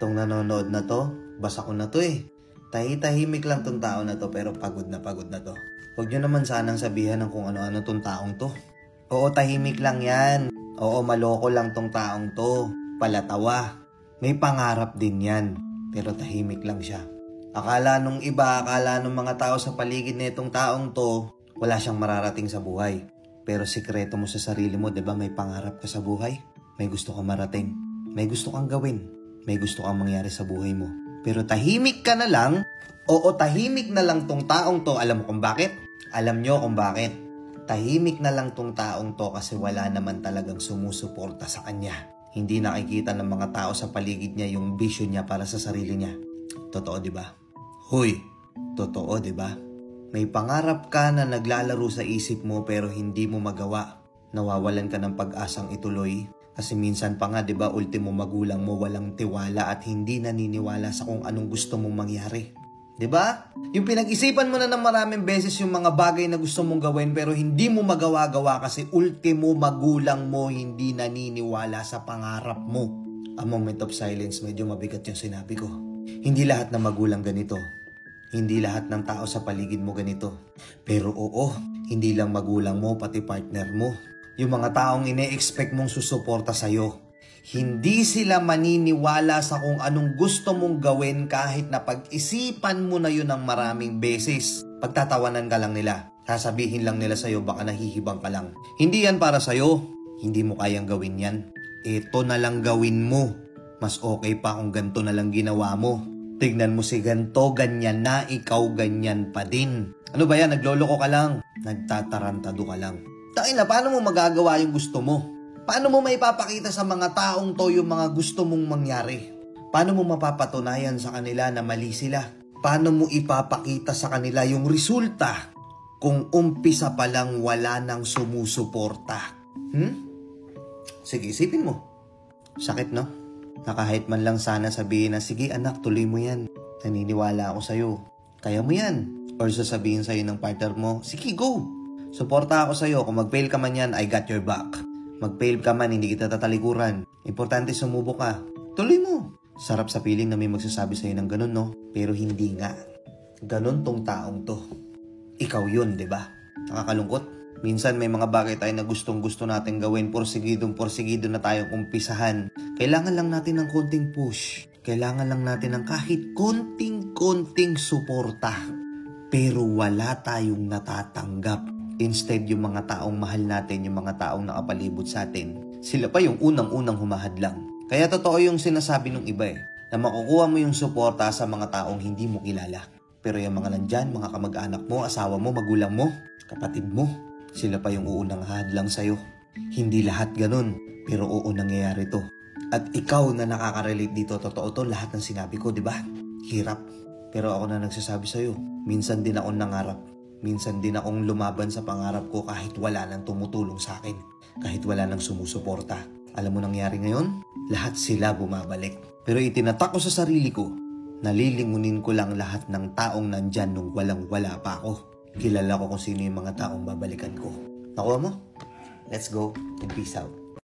Tong nanonood na to, basa ko na to eh. Tahimik lang tong tao na to pero pagod na to. Huwag nyo naman sanang sabihan ng kung ano-ano tong taong to. Oo, tahimik lang yan. Oo, maloko lang tong taong to. Palatawa. May pangarap din yan. Pero tahimik lang siya. Akala nung mga tao sa paligid na itong taong to, wala siyang mararating sa buhay. Pero sikreto mo sa sarili mo, 'di ba? May pangarap ka sa buhay. May gusto kang marating. May gusto kang gawin. May gusto kang mangyari sa buhay mo. Pero tahimik ka na lang. Oo, tahimik na lang tong taong to. Alam mo kung bakit? Alam nyo kung bakit. Tahimik na lang tong taong to kasi wala naman talagang sumusuporta sa kanya. Hindi nakikita ng mga tao sa paligid niya yung vision niya para sa sarili niya. Totoo, 'di ba? Hoy, totoo, 'di ba? May pangarap ka na naglalaro sa isip mo pero hindi mo magawa. Nawawalan ka ng pag-asang ituloy. Kasi minsan pa nga, 'di ba, ultimo magulang mo walang tiwala at hindi naniniwala sa kung anong gusto mong mangyari. 'Di ba? Yung pinag-isipan mo na ng maraming beses yung mga bagay na gusto mong gawin pero hindi mo magawa-gawa kasi ultimo magulang mo hindi naniniwala sa pangarap mo. A moment of silence, medyo mabigat yung sinabi ko. Hindi lahat ng magulang ganito. Hindi lahat ng tao sa paligid mo ganito. Pero oo, hindi lang magulang mo, pati partner mo. Yung mga taong ine-expect mong susuporta sa'yo. Hindi sila maniniwala sa kung anong gusto mong gawin kahit na pag-isipan mo na yun ng maraming beses. Pagtatawanan ka lang nila. Sasabihin lang nila sa'yo, baka nahihibang ka lang. Hindi yan para sa'yo. Hindi mo kayang gawin yan. Ito na lang gawin mo. Mas okay pa kung ganito na lang ginawa mo. Tignan mo si ganto, ganyan na, ikaw ganyan pa din. Ano ba yan? Nagloloko ka lang. Nagtatarantado ka lang. Tain na, paano mo magagawa yung gusto mo? Paano mo maipapakita sa mga taong to yung mga gusto mong mangyari? Paano mo mapapatunayan sa kanila na mali sila? Paano mo ipapakita sa kanila yung resulta kung umpisa pa lang wala nang sumusuporta? Sige, isipin mo. Sakit, no? Nakahit man lang sana sabihin na, sige anak, tuloy mo yan. Naniniwala ako sa'yo. Kaya mo yan. Or sasabihin sa'yo ng partner mo, sige, go. Suporta ako sa'yo. Kung mag-fail ka man yan, I got your back. Mag-fail ka man, hindi kita tatalikuran. Importante sumubo ka. Tuloy mo. Sarap sa piling na may magsasabi sa'yo ng ganun, no? Pero hindi nga. Ganun tong taong to. Ikaw yun, di ba? Nakakalungkot. Minsan may mga bagay tayo na gustong-gusto natin gawin. Porsigido na tayong umpisahan. Kailangan lang natin ng konting push. Kailangan lang natin ng kahit konting suporta. Pero wala tayong natatanggap. Instead, yung mga taong mahal natin, yung mga taong nakapalibot sa atin, sila pa yung unang-unang humahadlang. Kaya totoo yung sinasabi ng iba na makukuha mo yung suporta sa mga taong hindi mo kilala. Pero yung mga nandyan, mga kamag-anak mo, asawa mo, magulang mo, kapatid mo, sila pa yung uunang hadlang sa'yo. Hindi lahat ganun, pero oo nangyayari to. At ikaw na nakaka-relate dito, totoo to, lahat ng sinabi ko, di ba? Hirap. Pero ako na nagsasabi sa'yo, minsan din akong nangarap. Minsan din akong lumaban sa pangarap ko kahit wala nang tumutulong sa akin. Kahit wala nang sumusuporta. Alam mo nangyari ngayon? Lahat sila bumabalik. Pero itinatak ko sa sarili ko, nalilingunin ko lang lahat ng taong nandyan nung walang-wala pa ako. Kilala ko kung sino yung mga taong babalikan ko. Nakuha mo? Let's go and peace out.